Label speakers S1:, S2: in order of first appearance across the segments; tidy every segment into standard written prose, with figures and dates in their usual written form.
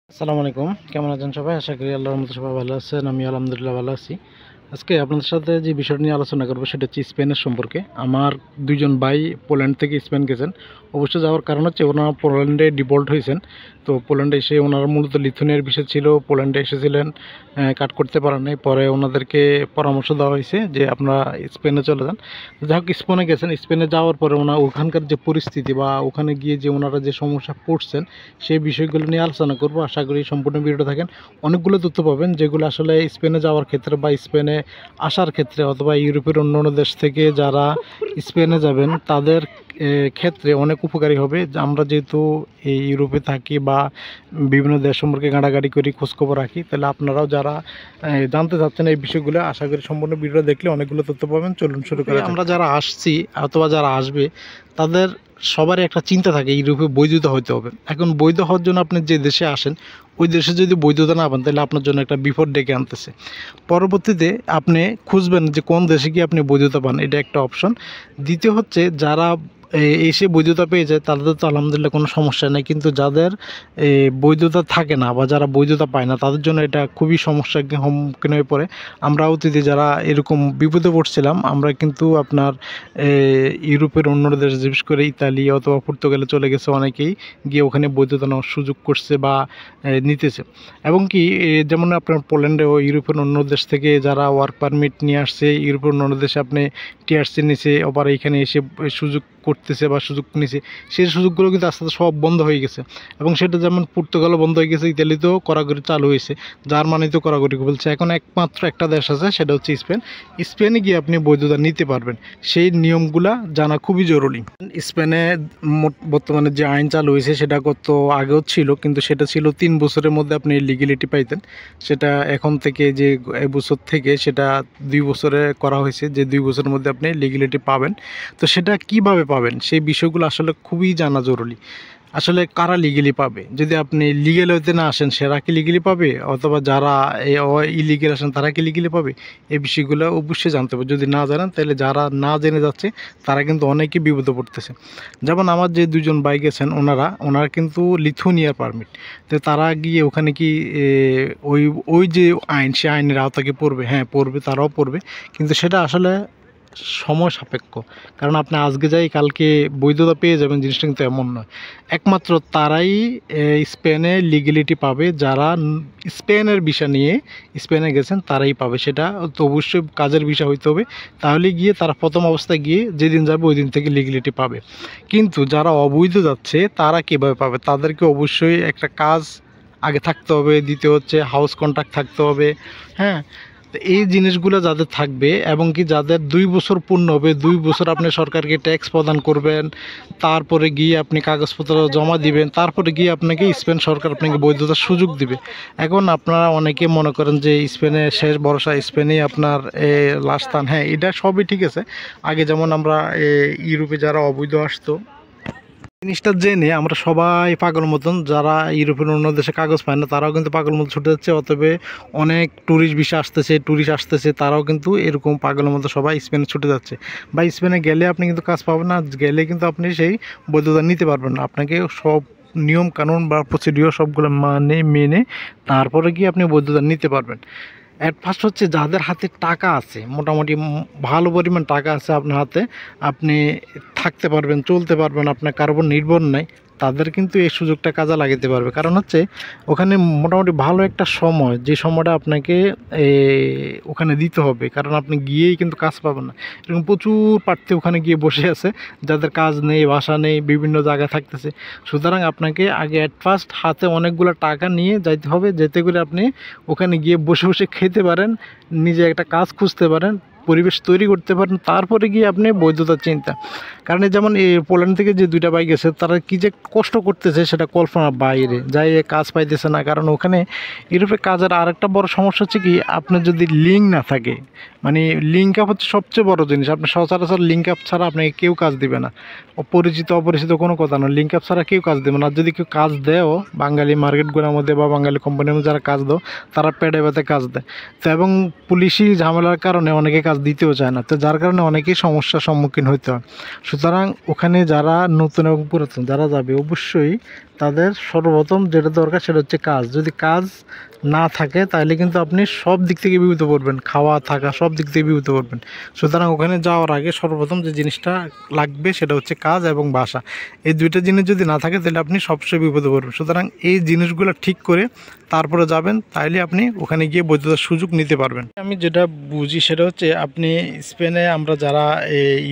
S1: আসসালামু আলাইকুম, কেমন আছেন সবাই? আশা করি আল্লাহর রহমতে সবাই ভালো আছেন। আমি আলহামদুলিল্লাহ ভালো আছি। আজকে আপনাদের সাথে যে বিষয়টা নিয়ে আলোচনা করবো সেটা হচ্ছে স্পেনের সম্পর্কে। আমার দুইজন ভাই পোল্যান্ড থেকে স্পেন গেছেন। অবশ্য যাওয়ার কারণ হচ্ছে ওনারা পোল্যান্ডে ডিভোর্ট হয়েছেন। তো পোল্যান্ডে এসে ওনারা মূলত লিথুনিয়ার বিষয় ছিল, পোল্যান্ডে এসেছিলেন, কাট করতে পারেন নাই। পরে ওনাদেরকে পরামর্শ দেওয়া হয়েছে যে আপনারা স্পেনে চলে যান। যাই হোক, স্পেনে গেছেন। স্পেনে যাওয়ার পরে ওখানকার যে পরিস্থিতি বা ওখানে গিয়ে যে ওনারা যে সমস্যা পড়ছেন সেই বিষয়গুলো নিয়ে আলোচনা করবো। আশা করি সম্পূর্ণ ভিডিওটা থাকেন। অনেকগুলো তথ্য পাবেন যেগুলো আসলে স্পেনে যাওয়ার ক্ষেত্রে বা স্পেনে আসার ক্ষেত্রে অথবা ইউরোপের অন্য অন্য দেশ থেকে যারা স্পেনে যাবেন তাদের ক্ষেত্রে অনেক উপকারী হবে। আমরা যেহেতু এই ইউরোপে থাকি বা বিভিন্ন দেশ সম্পর্কে ঘাঁটাঘাঁটি করি, খোঁজখবর রাখি, তাহলে আপনারাও যারা জানতে চাচ্ছেন এই বিষয়গুলো, আশা করি সম্পূর্ণ ভিডিও দেখলে অনেকগুলো তথ্য পাবেন। চলুন শুরু করি। আমরা যারা আসছি অথবা যারা আসবে তাদের সবারই একটা চিন্তা থাকে ইউরোপে বৈধতা হতে হবে। এখন বৈধ হওয়ার জন্য আপনি যে দেশে আসেন ওই দেশে যদি বৈধতা না পান তাহলে আপনার জন্য একটা বিপদ ডেকে আনতেছে। পরবর্তীতে আপনি খুঁজবেন যে কোন দেশে গিয়ে আপনি বৈধতা পান, এটা একটা অপশন। দ্বিতীয় হচ্ছে যারা এসে বৈধতা পেয়ে যায় তাদের তো আলহামদুলিল্লাহ কোনো সমস্যা নেই, কিন্তু যাদের বৈধতা থাকে না বা যারা বৈধতা পায় না তাদের জন্য এটা খুবই সমস্যার সম্মুখীন হয়ে পড়ে। আমরা অতীতে যারা এরকম বিপদে পড়ছিলাম আমরা কিন্তু আপনার ইউরোপের অন্য দেশ বিশেষ করে ইতালি অথবা পর্তুগালে চলে গেছে অনেকেই, গিয়ে ওখানে বৈধতা নেওয়ার সুযোগ করছে বা নিতেছে। এবং কি যেমন আপনার পোল্যান্ডে ও ইউরোপের অন্য দেশ থেকে যারা ওয়ার্ক পারমিট নিয়ে আসছে, ইউরোপের অন্য দেশে আপনি টিআরসি নিছে আবার এইখানে এসে সুযোগ করতেছে বা সুযোগ নিছে, সেই সুযোগগুলো কিন্তু আস্তে আস্তে সব বন্ধ হয়ে গেছে। এবং সেটা যেমন পর্তুগালও বন্ধ হয়ে গেছে, ইতালিতেও কড়াকড়ি চালু হয়েছে, জার্মানিতেও কড়াকড়ি বলছে। এখন একমাত্র একটা দেশ আছে, সেটা হচ্ছে স্পেন। স্পেনে গিয়ে আপনি বৈধতা নিতে পারবেন, সেই নিয়মগুলা জানা খুবই জরুরি। স্পেনে বর্তমানে যে আইন চালু হয়েছে সেটা কত আগেও ছিল, কিন্তু সেটা ছিল 3 বছরের মধ্যে আপনি লিগ্যালিটি পাইতেন। সেটা এখন থেকে যে এবছর থেকে সেটা 2 বছরে করা হয়েছে, যে 2 বছরের মধ্যে আপনি লিগ্যালিটি পাবেন। তো সেটা কিভাবে পাবেন সেই বিষয়গুলো আসলে খুবই জানা জরুরি। আসলে কারা লিগেলি পাবে, যদি আপনি লিগেল হইতে না আসেন সেরা কি লিগেলি পাবে, অথবা যারা ইলিগেল আসেন তারা কি লিগেলি পাবে, এই বিষয়গুলো অবশ্যই জানতে হবে। যদি না জানেন তাহলে যারা না জেনে যাচ্ছে তারা কিন্তু অনেকেই বিপদে পড়তেছে। যেমন আমার যে দুজন ভাই গেছেন ওনারা কিন্তু লিথুনিয়ার পারমিট, তো তারা গিয়ে ওখানে কি ওই ওই যে আইন সে আইনের আওতাকে পড়বে, হ্যাঁ পড়বে, তারাও পড়বে, কিন্তু সেটা আসলে সময় সাপেক্ষ। কারণ আপনি আজকে যাই কালকে বৈধতা পেয়ে যাবেন, জিনিসটা কিন্তু এমন নয়। একমাত্র তারাই স্পেনে লিগ্যালিটি পাবে যারা স্পেনের ভিসা নিয়ে স্পেনে গেছেন, তারাই পাবে। সেটা তো অবশ্যই কাজের ভিসা হইতে হবে, তাহলে গিয়ে তারা প্রথম অবস্থায় গিয়ে যেদিন যাবে ওই দিন থেকে লিগ্যালিটি পাবে। কিন্তু যারা অবৈধ যাচ্ছে তারা কীভাবে পাবে, তাদেরকে অবশ্যই একটা কাজ আগে থাকতে হবে, দ্বিতীয় হচ্ছে হাউস কন্ট্রাক্ট থাকতে হবে। হ্যাঁ, তো এই জিনিসগুলো যাদের থাকবে এবং কি যাদের 2 বছর পূর্ণ হবে, 2 বছর আপনি সরকারকে ট্যাক্স প্রদান করবেন, তারপরে গিয়ে আপনি কাগজপত্র জমা দিবেন, তারপরে গিয়ে আপনাকে স্পেন সরকার আপনাকে বৈধতার সুযোগ দিবে। এখন আপনারা অনেকে মনে করেন যে স্পেনে শেষ ভরসা, স্পেনেই আপনার লাস্ট স্থান। হ্যাঁ, এটা সবই ঠিক আছে। আগে যেমন আমরা ইউরোপে যারা অবৈধ আসতো জিনিসটা জেনে আমরা সবাই পাগল মতন, যারা ইউরোপের অন্য দেশে কাগজ পায় না তারাও কিন্তু পাগল মতো ছুটে যাচ্ছে। অতএব অনেক ট্যুরিস্ট আসতেছে, তারাও কিন্তু এরকম পাগলের মতো সবাই স্পেনে ছুটে যাচ্ছে। বা স্পেনে গেলে আপনি কিন্তু কাজ পাবেন না, গেলে কিন্তু আপনি সেই বৈধতা নিতে পারবেন না। আপনাকে সব নিয়ম কানুন বা প্রসিডিওর সবগুলো মেনে তারপরে গিয়ে আপনি বৈধতা নিতে পারবেন। অ্যাট ফার্স্ট হচ্ছে যাদের হাতে টাকা আছে, মোটামুটি ভালো পরিমাণ টাকা আছে আপনার হাতে, আপনি থাকতে পারবেন, চলতে পারবেন, আপনার কারোর উপর নির্ভর নাই, তাদের কিন্তু এই সুযোগটা কাজে লাগাতে পারবে। কারণ হচ্ছে ওখানে মোটামুটি ভালো একটা সময়, যে সময়টা আপনাকে ওখানে দিতে হবে, কারণ আপনি গিয়েই কিন্তু কাজ পাবেন না। এরকম প্রচুর প্রার্থী ওখানে গিয়ে বসে আছে যাদের কাজ নেই, বাসা নেই, বিভিন্ন জায়গায় থাকতেছে। সুতরাং আপনাকে আগে অ্যাট ফার্স্ট হাতে অনেকগুলো টাকা নিয়ে যাইতে হবে, যেতে করে আপনি ওখানে গিয়ে বসে বসে খেতে পারেন, নিজে একটা কাজ খুঁজতে পারেন, পরিবেশ তৈরি করতে পারেন, তারপরে গিয়ে আপনি বৈধতার চিন্তা। কারণ যেমন এই পোল্যান্ড থেকে যে 2টা ভাই গেছে তারা কি যে কষ্ট করতেছে সেটা কল্পনার বাইরে, যাই কাজ পাইতেছে না। কারণ ওখানে ইউরোপে কাজের আরেকটা বড় সমস্যা হচ্ছে কি, আপনার যদি লিঙ্ক না থাকে, মানে লিঙ্ক আপ হচ্ছে সবচেয়ে বড় জিনিস। আপনি সচরাচর লিঙ্ক আপ ছাড়া আপনাকে কেউ কাজ দিবে না, পরিচিত অপরিচিত কোনো কথা না, লিঙ্ক আপ ছাড়া কেউ কাজ দেবে না। আর যদি কেউ কাজ দেও, বাঙালি মার্কেটগুলোর মধ্যে বা বাঙালি কোম্পানির মধ্যে যারা কাজ দাও তারা পেটে ব্যথা কাজ দেয়। তো এবং পুলিশি ঝামেলার কারণে অনেকে কাজ দিতেও চায় না, তো যার কারণে অনেকেই সমস্যার সম্মুখীন হতে হয়। সুতরাং ওখানে যারা নতুন এবং পুরাতন যারা যাবে অবশ্যই তাদের সর্বপ্রথম যেটা দরকার সেটা হচ্ছে কাজ। যদি কাজ না থাকে তাহলে কিন্তু আপনি সব দিক থেকে বিপদে পড়বেন, খাওয়া থাকা সব দিক থেকে বিপদে পড়বেন। সুতরাং ওখানে যাওয়ার আগে সর্বপ্রথম যে জিনিসটা লাগবে সেটা হচ্ছে কাজ এবং বাসা। এই দুইটা জিনিস যদি না থাকে তাহলে আপনি সবসময় বিপদে পড়বেন। সুতরাং এই জিনিসগুলো ঠিক করে তারপরে যাবেন, তাইলে আপনি ওখানে গিয়ে বৈধতার সুযোগ নিতে পারবেন। আমি যেটা বুঝি সেটা হচ্ছে আপনি স্পেনে আমরা যারা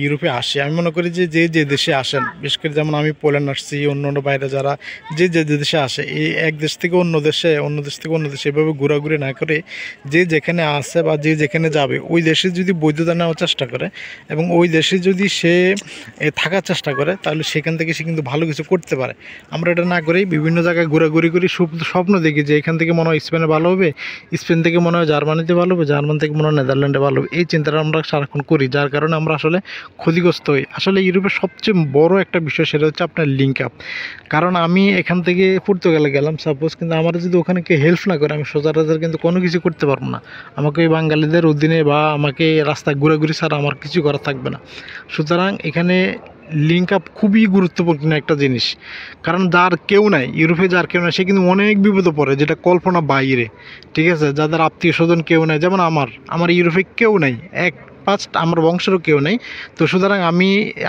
S1: ইউরোপে আসি, আমি মনে করি যে যে দেশে আসেন, বিশেষ করে যেমন আমি পোল্যান্ড আসছি, অন্য অন্য বাইরে যারা যে দেশে আসে, এই এক দেশ থেকে অন্য দেশে, অন্য দেশ থেকে অন্য দেশে এভাবে ঘোরাঘুরি না করে যে যেখানে আসে বা যে যেখানে যাবে ওই দেশে যদি বৈধতা নেওয়ার চেষ্টা করে এবং ওই দেশে যদি সে থাকার চেষ্টা করে, তাহলে সেখান থেকে সে কিন্তু ভালো কিছু করতে পারে। আমরা এটা না করেই বিভিন্ন জায়গায় ঘোরাঘুরি করি, স্বপ্ন দেখি যে এখান থেকে মনে হয় স্পেনে ভালো হবে, স্পেন থেকে মনে হয় জার্মানিতে ভালো হবে, জার্মান থেকে মনে হয় নেদারল্যান্ডে ভালো হবে। এই চিন্তাটা আমরা সারাক্ষণ করি, যার কারণে আমরা আসলে ক্ষতিগ্রস্ত হই। আসলে ইউরোপের সবচেয়ে বড় একটা বিষয় সেটা হচ্ছে আপনার লিঙ্ক আপ। কারণ আমি এখান থেকে পর্তুগালে গেলাম সাপোজ, কিন্তু আমার যদি ওখানে কেউ হেল্প না করে, আমি সচরাচর কিন্তু কোনো কিছু করতে পারবো না। আমাকে ওই বাঙালিদের অধীনে বা আমাকে রাস্তায় ঘোরাঘুরি ছাড়া আমার কিছু করা থাকবে না। সুতরাং এখানে লিঙ্ক আপ খুবই গুরুত্বপূর্ণ একটা জিনিস। কারণ যার কেউ নাই ইউরোপে, যার কেউ নাই সে কিন্তু অনেক বিপদে পড়ে, যেটা কল্পনা বাইরে। ঠিক আছে, যাদের আত্মীয় স্বজন কেউ নাই, যেমন আমার ইউরোপে কেউ নাই, আমার বংশেরও কেউ নেই। তো সুতরাং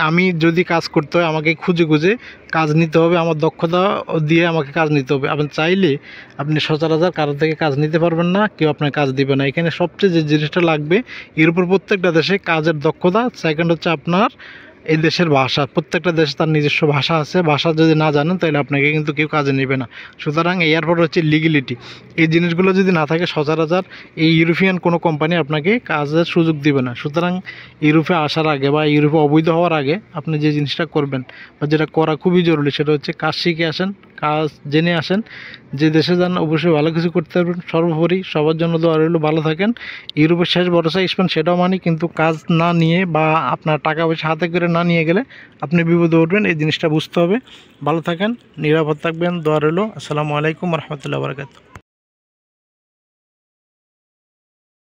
S1: আমি যদি কাজ করতে হয় আমাকে খুঁজে খুঁজে কাজ নিতে হবে, আমার দক্ষতা দিয়ে আমাকে কাজ নিতে হবে। আপনি চাইলে আপনি সচরাচর কারোর থেকে কাজ নিতে পারবেন না, কেউ আপনার কাজ দিবে না। এখানে সবচেয়ে যে জিনিসটা লাগবে ইউরোপের প্রত্যেকটা দেশে কাজের দক্ষতা, সেকেন্ড হচ্ছে আপনার এই দেশের ভাষা। প্রত্যেকটা দেশে তার নিজস্ব ভাষা আছে, ভাষা যদি না জানেন তাহলে আপনাকে কিন্তু কেউ কাজে নেবে না। সুতরাং এরপর হচ্ছে লিগেলিটি। এই জিনিসগুলো যদি না থাকে সচরাচর এই ইউরোপিয়ান কোনো কোম্পানি আপনাকে কাজের সুযোগ দিবে না। সুতরাং ইউরোপে আসার আগে বা ইউরোপে অবৈধ হওয়ার আগে আপনি যে জিনিসটা করবেন বা যেটা করা খুবই জরুরি সেটা হচ্ছে কাজ শিখে আসেন, কাজ জেনে আসেন। যে দেশে যান অবশ্যই ভালো কিছু করতে পারবেন। সর্বোপরি সবার জন্য দোয়া রইল, ভালো থাকেন। ইউরোপের শেষ ভরসা স্পেন, সেটাও মানি, কিন্তু কাজ না নিয়ে বা আপনার টাকা পয়সা হাতে করে না নিয়ে গেলে আপনি বিপদে উঠবেন। এই জিনিসটা বুঝতে হবে। ভালো থাকেন, নিরাপদ থাকবেন, দোয়া রইল। আসসালামু আলাইকুম রহমতুল্লাহ বারকাতুহু।